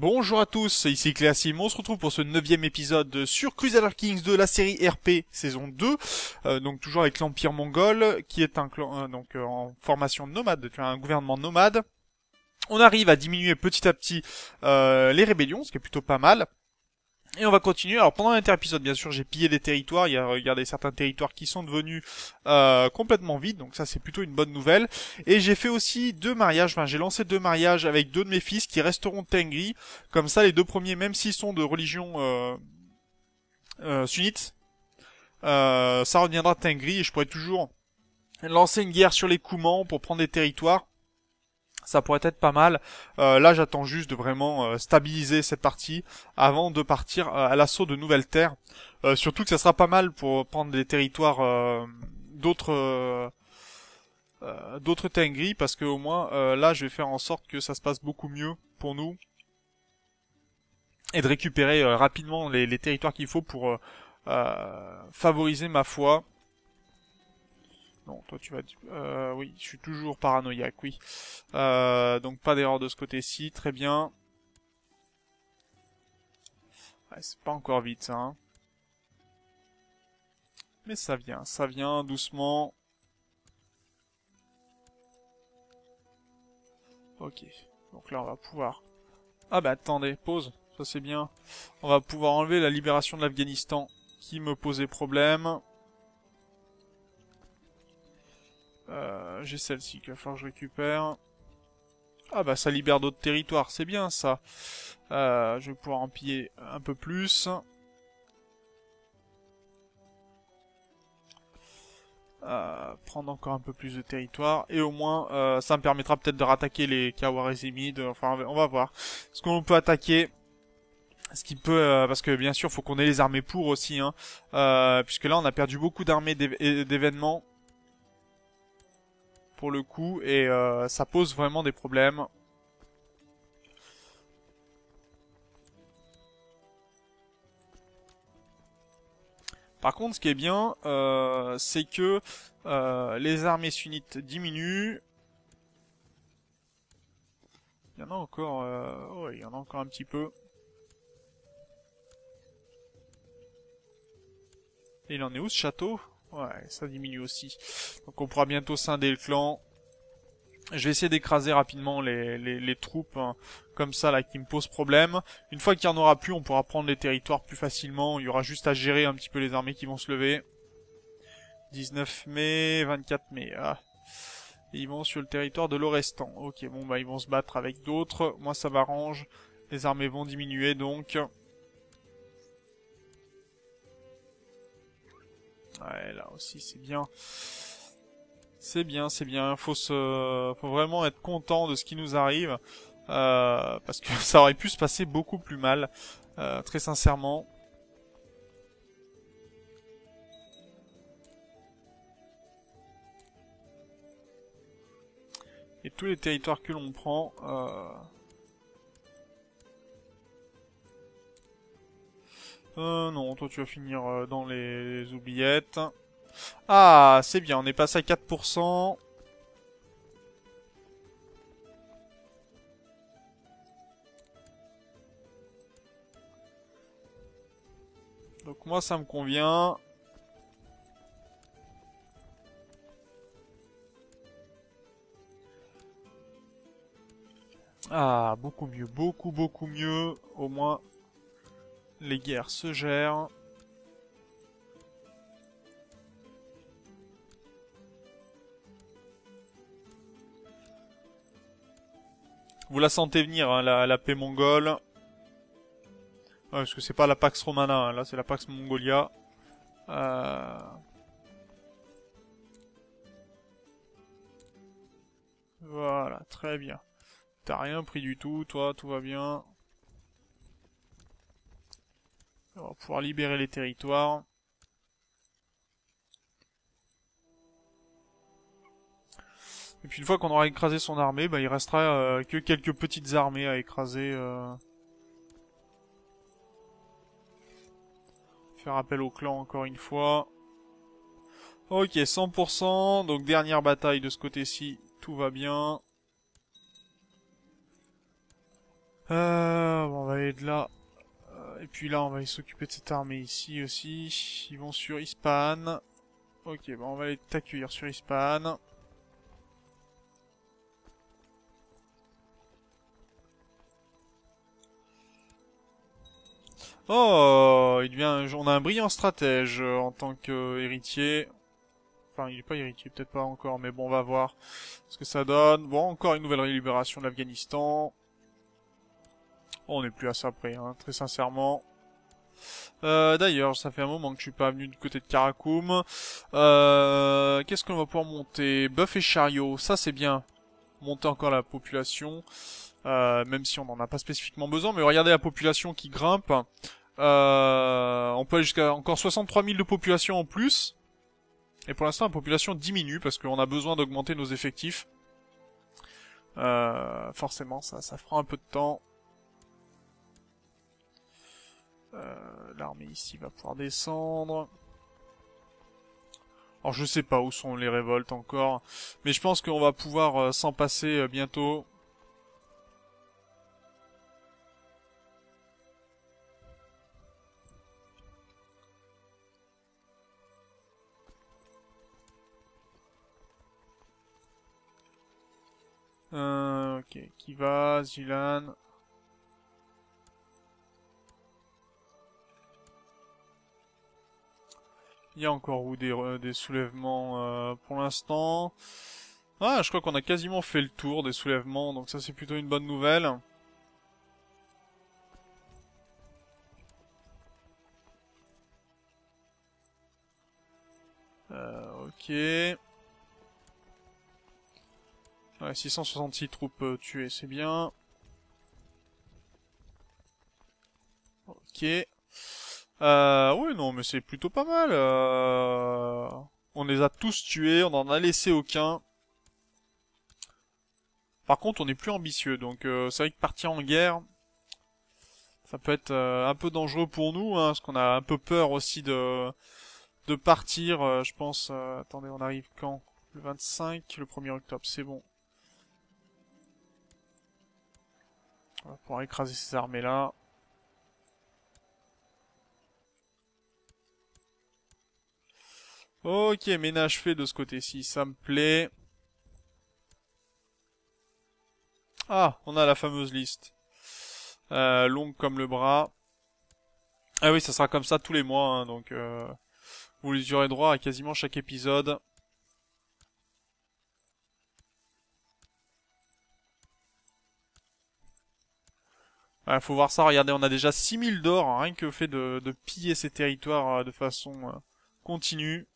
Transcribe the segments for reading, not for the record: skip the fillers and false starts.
Bonjour à tous, ici Cléasim, on se retrouve pour ce 9e épisode sur Crusader Kings de la série RP saison 2, donc toujours avec l'Empire mongol, qui est un clan en formation nomade, un gouvernement nomade. On arrive à diminuer petit à petit les rébellions, ce qui est plutôt pas mal. Et on va continuer. Alors pendant l'inter-épisode, bien sûr, j'ai pillé des territoires. Il y a, regardez, certains territoires qui sont devenus complètement vides. Donc ça, c'est plutôt une bonne nouvelle. Et j'ai fait aussi 2 mariages. Enfin, j'ai lancé 2 mariages avec 2 de mes fils qui resteront Tengri. Comme ça, les 2 premiers, même s'ils sont de religion sunnite, ça reviendra Tengri. Et je pourrais toujours lancer une guerre sur les Koumans pour prendre des territoires. Ça pourrait être pas mal. Là, j'attends juste de vraiment stabiliser cette partie avant de partir à l'assaut de nouvelles terres. Surtout que ça sera pas mal pour prendre des territoires d'autres Tengri, parce que au moins là, je vais faire en sorte que ça se passe beaucoup mieux pour nous et de récupérer rapidement les territoires qu'il faut pour favoriser ma foi. Non, toi tu vas... oui, je suis toujours paranoïaque, oui. Donc pas d'erreur de ce côté-ci, très bien. Ouais, c'est pas encore vite, ça, hein. Mais ça vient doucement. Ok, donc là on va pouvoir... Ah bah attendez, pause, ça c'est bien. On va pouvoir enlever la libération de l'Afghanistan qui me posait problème. J'ai celle-ci qu'il va falloir que je récupère. Ah bah ça libère d'autres territoires, c'est bien ça. Je vais pouvoir en piller un peu plus. Prendre encore un peu plus de territoire. Et au moins, ça me permettra peut-être de rattaquer les Khawarizmides. Enfin, on va voir. Ce qu'on peut attaquer... Ce qui peut... parce que bien sûr, faut qu'on ait les armées pour aussi. Hein, puisque là, on a perdu beaucoup d'armées d'événements. Pour le coup, et ça pose vraiment des problèmes. Par contre, ce qui est bien, c'est que les armées sunnites diminuent. Il y en a encore... ouais, il y en a encore un petit peu. Et il en est où ce château? Ouais, ça diminue aussi. Donc on pourra bientôt scinder le clan. Je vais essayer d'écraser rapidement les troupes hein, comme ça là qui me posent problème. Une fois qu'il n'y en aura plus, on pourra prendre les territoires plus facilement. Il y aura juste à gérer un petit peu les armées qui vont se lever. 19 mai, 24 mai. Ah. Et ils vont sur le territoire de l'Orestan. Ok, bon bah ils vont se battre avec d'autres. Moi ça m'arrange. Les armées vont diminuer donc. Ouais, là aussi c'est bien. C'est bien, c'est bien. Faut vraiment être content de ce qui nous arrive. Parce que ça aurait pu se passer beaucoup plus mal. Très sincèrement. Et tous les territoires que l'on prend... non, toi tu vas finir dans les oubliettes. Ah, c'est bien, on est passé à 4%. Donc moi ça me convient. Ah, beaucoup mieux, beaucoup mieux. Au moins, les guerres se gèrent. Vous la sentez venir, hein, la paix mongole. Ouais, parce que c'est pas la Pax Romana, hein, là c'est la Pax Mongolia. Voilà, très bien. T'as rien pris du tout, toi, tout va bien. On va pouvoir libérer les territoires. Et puis une fois qu'on aura écrasé son armée, bah il restera que quelques petites armées à écraser. Faire appel au clan encore une fois. Ok, 100%. Donc dernière bataille de ce côté-ci, tout va bien. Bon, on va aller de là. Et puis là, on va s'occuper de cette armée ici aussi. Ils vont sur Ispahan. Ok, bon, on va aller t'accueillir sur Ispahan. Oh, on a un brillant stratège en tant qu'héritier. Enfin, il est pas héritier, peut-être pas encore, mais bon, on va voir ce que ça donne. Bon, encore une nouvelle libération de l'Afghanistan. Oh, on n'est plus à ça près, hein, très sincèrement. D'ailleurs, ça fait un moment que je suis pas venu du côté de Karakoum. Qu'est-ce qu'on va pouvoir monter? Bœuf et chariot, ça c'est bien. Monter encore la population, même si on n'en a pas spécifiquement besoin, mais regardez la population qui grimpe. On peut aller jusqu'à encore 63 000 de population en plus. Et pour l'instant, la population diminue parce qu'on a besoin d'augmenter nos effectifs. Forcément, ça fera un peu de temps. L'armée ici va pouvoir descendre. Alors je sais pas où sont les révoltes encore, mais je pense qu'on va pouvoir s'en passer bientôt. Ok, qui va, Zilan. Il y a encore où des soulèvements pour l'instant. Ah, je crois qu'on a quasiment fait le tour des soulèvements, donc ça c'est plutôt une bonne nouvelle. Ok. Ouais, 666 troupes tuées, c'est bien. Ok. Oui, non, mais c'est plutôt pas mal. On les a tous tués, on en a laissé aucun. Par contre, on est plus ambitieux, donc c'est vrai que partir en guerre, ça peut être un peu dangereux pour nous, hein, parce qu'on a un peu peur aussi de partir, je pense. Attendez, on arrive quand? Le 25, le 1er octobre, c'est bon. On va pouvoir écraser ces armées-là. Ok, ménage fait de ce côté-ci, ça me plaît. Ah, on a la fameuse liste. Longue comme le bras. Ah oui, ça sera comme ça tous les mois, hein, donc vous y aurez droit à quasiment chaque épisode. Faut voir ça, regardez, on a déjà 6000 d'or, hein, rien que le fait de piller ces territoires de façon continue.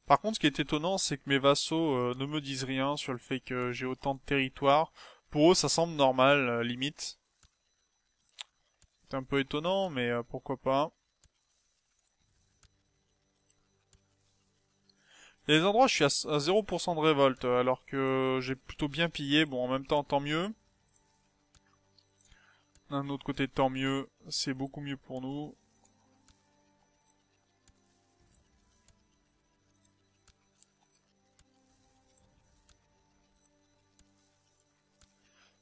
Par contre, ce qui est étonnant, c'est que mes vassaux ne me disent rien sur le fait que j'ai autant de territoires. Pour eux, ça semble normal, limite. C'est un peu étonnant, mais pourquoi pas. Il y a des endroits où je suis à 0% de révolte, alors que j'ai plutôt bien pillé. Bon, en même temps, tant mieux. D'un autre côté, tant mieux. C'est beaucoup mieux pour nous.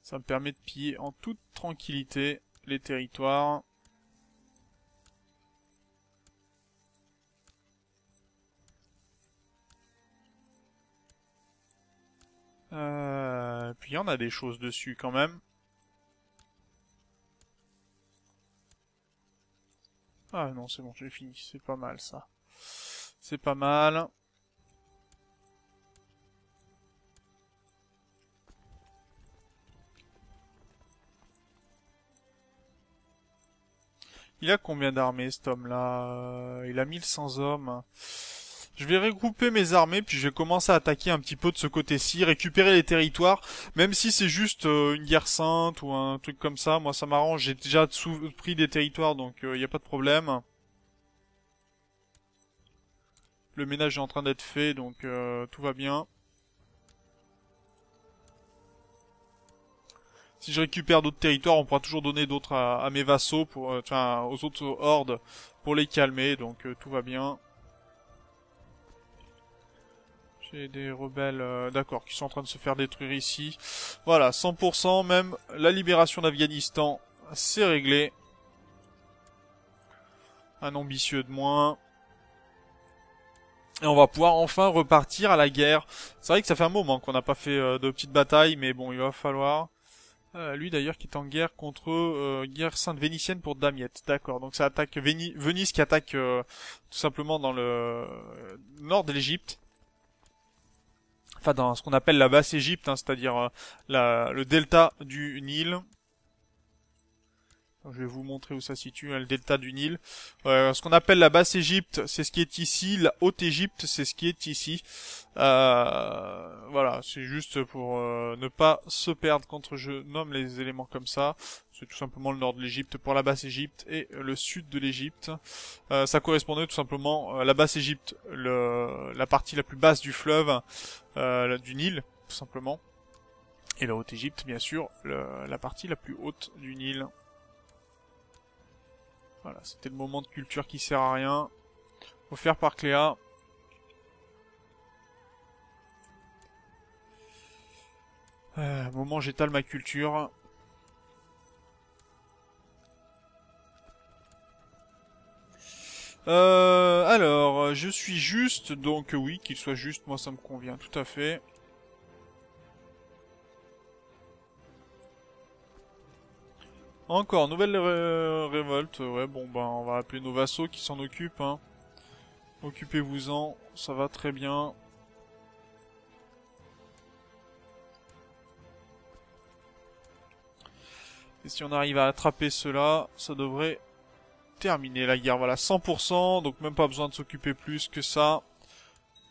Ça me permet de piller en toute tranquillité les territoires. Puis il y en a des choses dessus quand même. Ah non, c'est bon, j'ai fini. C'est pas mal ça. C'est pas mal. Il a combien d'armées cet homme-là? Il a 1100 hommes. Je vais regrouper mes armées, puis je vais commencer à attaquer un petit peu de ce côté-ci, récupérer les territoires, même si c'est juste une guerre sainte ou un truc comme ça. Moi, ça m'arrange. J'ai déjà pris des territoires, donc il n'y a pas de problème. Le ménage est en train d'être fait, donc tout va bien. Si je récupère d'autres territoires, on pourra toujours donner d'autres à mes vassaux, enfin aux autres hordes, pour les calmer, donc tout va bien. J'ai des rebelles, d'accord, qui sont en train de se faire détruire ici. Voilà, 100%, même la libération d'Afghanistan, c'est réglé. Un ambitieux de moins. Et on va pouvoir enfin repartir à la guerre. C'est vrai que ça fait un moment qu'on n'a pas fait de petites batailles, mais bon, il va falloir. Lui d'ailleurs qui est en guerre contre guerre sainte vénitienne pour Damiette. D'accord, donc ça attaque Venise qui attaque tout simplement dans le nord de l'Égypte. Enfin dans ce qu'on appelle la basse Égypte, hein, c'est-à-dire le delta du Nil. Je vais vous montrer où ça se situe, hein, le delta du Nil. Ce qu'on appelle la basse Égypte, c'est ce qui est ici. La haute Égypte, c'est ce qui est ici. Voilà, c'est juste pour ne pas se perdre quand je nomme les éléments comme ça. C'est tout simplement le nord de l'Égypte pour la basse Égypte et le sud de l'Égypte. Ça correspondait tout simplement à la basse Égypte, la partie la plus basse du fleuve, du Nil, tout simplement. Et la haute Égypte, bien sûr, la partie la plus haute du Nil. Voilà, c'était le moment de culture qui sert à rien. Offert par Cléa. Moment j'étale ma culture. Alors, je suis juste, donc oui, qu'il soit juste, moi ça me convient tout à fait. Encore, nouvelle révolte. Ouais, bon, ben, on va appeler nos vassaux qui s'en occupent, hein. Occupez-vous-en, ça va très bien. Et si on arrive à attraper cela, ça devrait terminer la guerre. Voilà, 100%, donc même pas besoin de s'occuper plus que ça.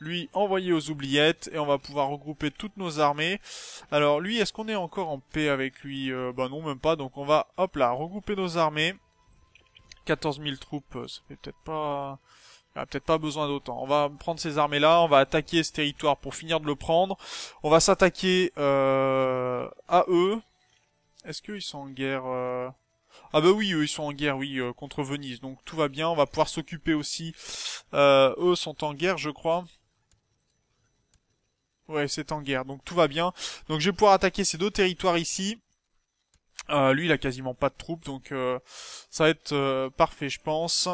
Lui, envoyé aux oubliettes, et on va pouvoir regrouper toutes nos armées. Alors lui, est-ce qu'on est encore en paix avec lui? Bah non, même pas, donc on va, hop là, regrouper nos armées. 14 000 troupes, ça fait peut-être pas... Il n'y a peut-être pas besoin d'autant. On va prendre ces armées-là, on va attaquer ce territoire pour finir de le prendre. On va s'attaquer à eux. Est-ce qu'ils sont en guerre Ah bah oui, eux ils sont en guerre, oui, contre Venise. Donc tout va bien, on va pouvoir s'occuper aussi. Eux sont en guerre, je crois. Ouais, c'est en guerre, donc tout va bien. Donc je vais pouvoir attaquer ces deux territoires ici. Lui, il a quasiment pas de troupes, donc ça va être parfait, je pense.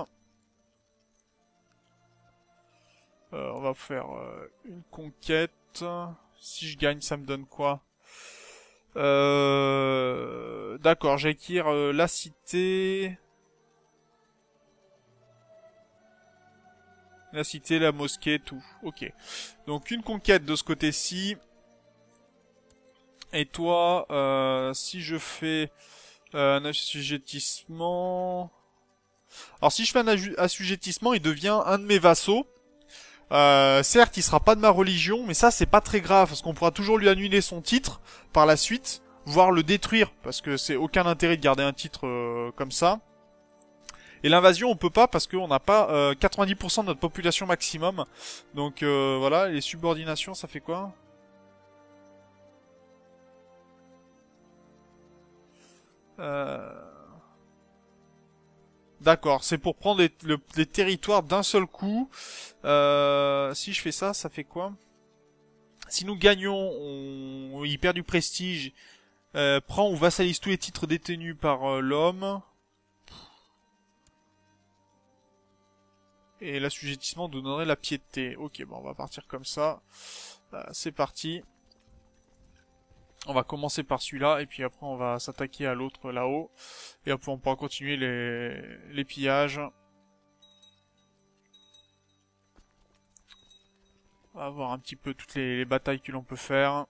On va faire une conquête. Si je gagne, ça me donne quoi? D'accord, j'acquiert la cité. La cité, la mosquée, tout. Ok. Donc une conquête de ce côté-ci. Et toi, si je fais un assujettissement... Alors si je fais un assujettissement, il devient un de mes vassaux. Certes, il sera pas de ma religion, mais ça c'est pas très grave, parce qu'on pourra toujours lui annuler son titre par la suite, voire le détruire, parce que c'est aucun intérêt de garder un titre comme ça. Et l'invasion, on peut pas parce qu'on n'a pas 90% de notre population maximum. Donc voilà, les subordinations, ça fait quoi? D'accord, c'est pour prendre les territoires d'un seul coup. Si je fais ça, ça fait quoi? Si nous gagnons, il perd du prestige. Prend ou vassalise tous les titres détenus par l'homme. Et l'assujettissement donnerait la piété. Ok, bon, on va partir comme ça. C'est parti. On va commencer par celui-là, et puis après on va s'attaquer à l'autre là-haut. Et après on pourra continuer les pillages. On va voir un petit peu toutes les batailles que l'on peut faire.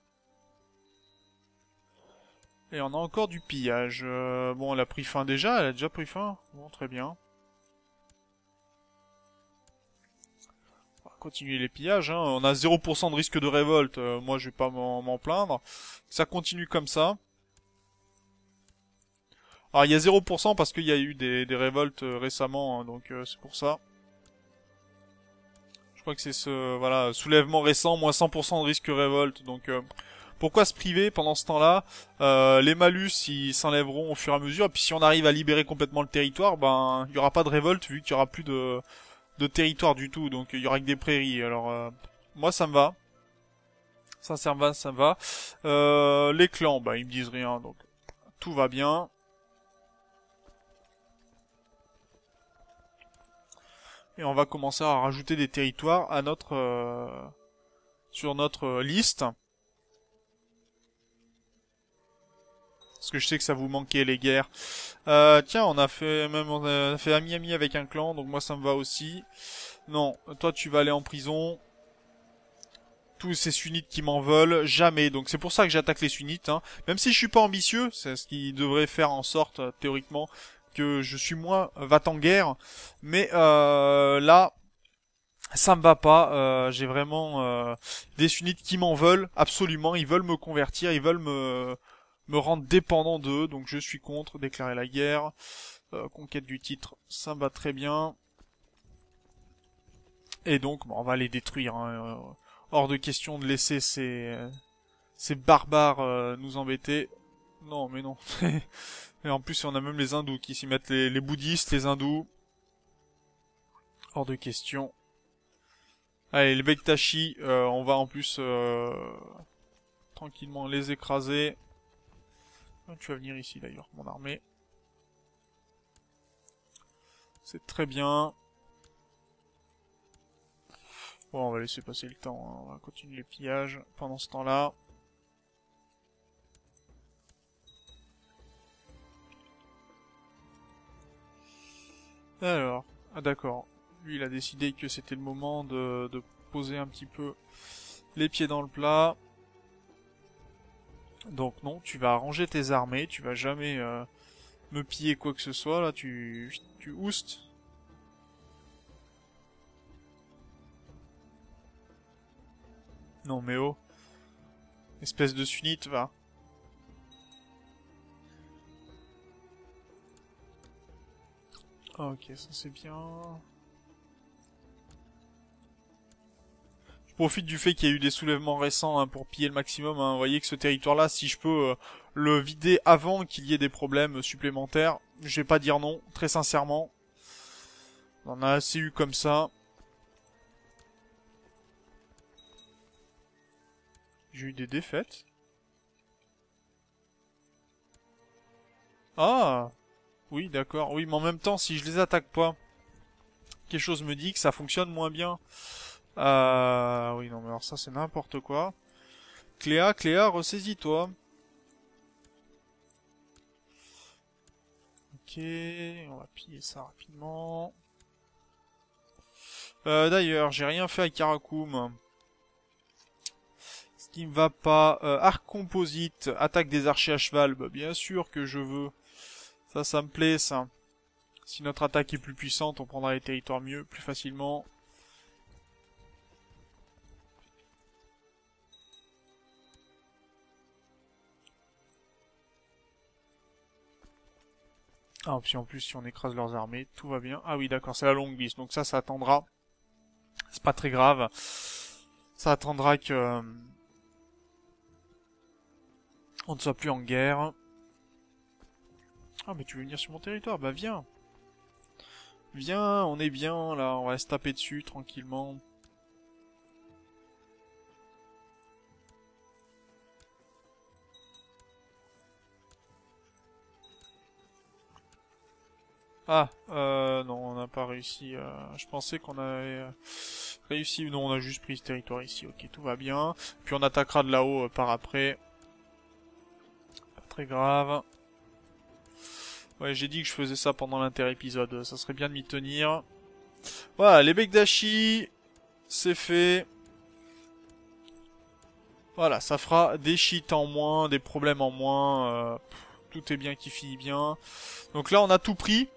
Et on a encore du pillage. Bon, elle a pris fin déjà, elle a déjà pris fin. Bon, très bien. On va continuer les pillages, hein. On a 0% de risque de révolte. Moi, je vais pas m'en plaindre. Ça continue comme ça. Alors, il y a 0% parce qu'il y a eu des révoltes récemment, hein, donc c'est pour ça. Je crois que c'est ce voilà soulèvement récent, moins 100% de risque révolte, donc Pourquoi se priver pendant ce temps-là? Les malus, ils s'enlèveront au fur et à mesure. Et puis si on arrive à libérer complètement le territoire, ben, il y aura pas de révolte vu qu'il y aura plus de territoire du tout. Donc il y aura que des prairies. Alors, moi, ça me va. Sincèrement, ça me va. Les clans, bah, ils me disent rien. Donc, tout va bien. Et on va commencer à rajouter des territoires à sur notre liste. Parce que je sais que ça vous manquait les guerres. Tiens, on a fait ami-ami avec un clan, donc moi ça me va aussi. Non, toi tu vas aller en prison. Tous ces sunnites qui m'en veulent, jamais. Donc c'est pour ça que j'attaque les sunnites. Hein. Même si je suis pas ambitieux, c'est ce qui devrait faire en sorte, théoriquement, que je suis moins va-t-en-guerre. Mais là, ça me va pas. J'ai vraiment des sunnites qui m'en veulent absolument. Ils veulent me convertir, ils veulent me rendre dépendant d'eux. Donc je suis contre. Déclarer la guerre. Conquête du titre, ça me va très bien. Et donc, bon, on va les détruire. Hein. Hors de question de laisser ces barbares nous embêter. Non, mais non. Et en plus, on a même les hindous qui s'y mettent, les bouddhistes, les hindous. Hors de question. Allez, les Bektashi, on va en plus tranquillement les écraser. Tu vas venir ici d'ailleurs, mon armée. C'est très bien. Bon, on va laisser passer le temps, hein. On va continuer les pillages pendant ce temps-là. Alors, ah d'accord. Lui, il a décidé que c'était le moment de poser un petit peu les pieds dans le plat. Donc non, tu vas ranger tes armées, tu vas jamais me piller quoi que ce soit, là, tu oustes. Non mais oh, espèce de sunnite, va. Ok, ça c'est bien. Je profite du fait qu'il y a eu des soulèvements récents hein, pour piller le maximum. Hein. Vous voyez que ce territoire-là, si je peux le vider avant qu'il y ait des problèmes supplémentaires, je vais pas dire non, très sincèrement. On en a assez eu comme ça. J'ai eu des défaites. Ah, oui, d'accord. Oui, mais en même temps, si je les attaque pas, quelque chose me dit que ça fonctionne moins bien. Oui, non, mais alors ça, c'est n'importe quoi. Cléa, ressaisis-toi. Ok, on va piller ça rapidement. D'ailleurs, j'ai rien fait à Karakoum. Ce qui me va pas. Arc composite, attaque des archers à cheval. Bah, bien sûr que je veux. Ça me plaît, ça. Si notre attaque est plus puissante, on prendra les territoires mieux, plus facilement. Ah, puis en plus, si on écrase leurs armées, tout va bien. Ah oui, d'accord, c'est la longue bis, donc ça attendra. C'est pas très grave. Ça attendra que... on ne soit plus en guerre. Ah, mais tu veux venir sur mon territoire? Bah viens. Viens, on est bien, là, on va se taper dessus, tranquillement. Ah, non, on n'a pas réussi. Je pensais qu'on avait réussi. Non, on a juste pris ce territoire ici. Ok, tout va bien. Puis on attaquera de là-haut par après. Pas très grave. Ouais, j'ai dit que je faisais ça pendant l'inter-épisode. Ça serait bien de m'y tenir. Voilà, les Bekdashi, c'est fait. Voilà, ça fera des cheats en moins, des problèmes en moins. Tout est bien qui finit bien. Donc là, on a tout pris.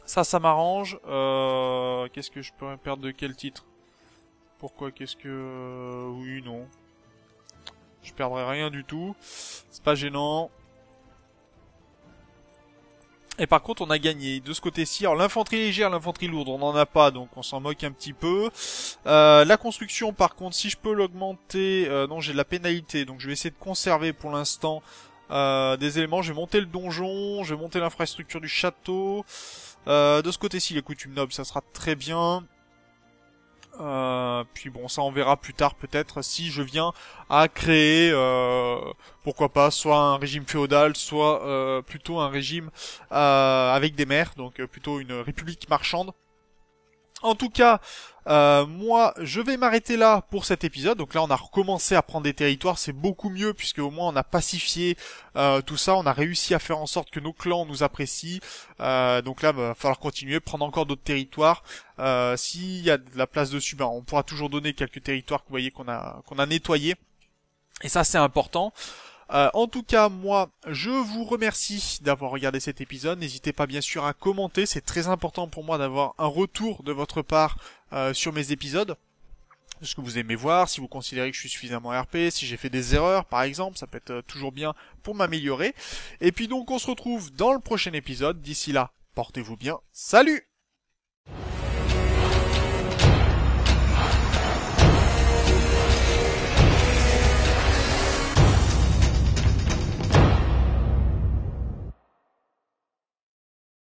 Ça m'arrange. Qu'est-ce que je pourrais perdre de quel titre? Pourquoi? Qu'est-ce que... oui, non. Je perdrai rien du tout. C'est pas gênant. Et par contre, on a gagné de ce côté-ci. Alors l'infanterie légère, l'infanterie lourde, on n'en a pas, donc on s'en moque un petit peu. La construction, par contre, si je peux l'augmenter, non, j'ai de la pénalité, donc je vais essayer de conserver pour l'instant des éléments. Je vais monter le donjon, je vais monter l'infrastructure du château. De ce côté-ci, les coutumes nobles, ça sera très bien. Puis bon, ça on verra plus tard peut-être si je viens à créer, pourquoi pas, soit un régime féodal, soit plutôt un régime avec des maires, donc plutôt une république marchande. En tout cas, moi, je vais m'arrêter là pour cet épisode. Donc là, on a recommencé à prendre des territoires, c'est beaucoup mieux puisque au moins on a pacifié tout ça. On a réussi à faire en sorte que nos clans nous apprécient. Donc là, va falloir continuer, prendre encore d'autres territoires. S'il y a de la place dessus, ben, on pourra toujours donner quelques territoires que vous voyez qu'on a nettoyés. Et ça, c'est important. En tout cas, moi, je vous remercie d'avoir regardé cet épisode. N'hésitez pas bien sûr à commenter, c'est très important pour moi d'avoir un retour de votre part sur mes épisodes. Ce que vous aimez voir, si vous considérez que je suis suffisamment RP, si j'ai fait des erreurs par exemple, ça peut être toujours bien pour m'améliorer. Et puis donc on se retrouve dans le prochain épisode. D'ici là, portez-vous bien. Salut!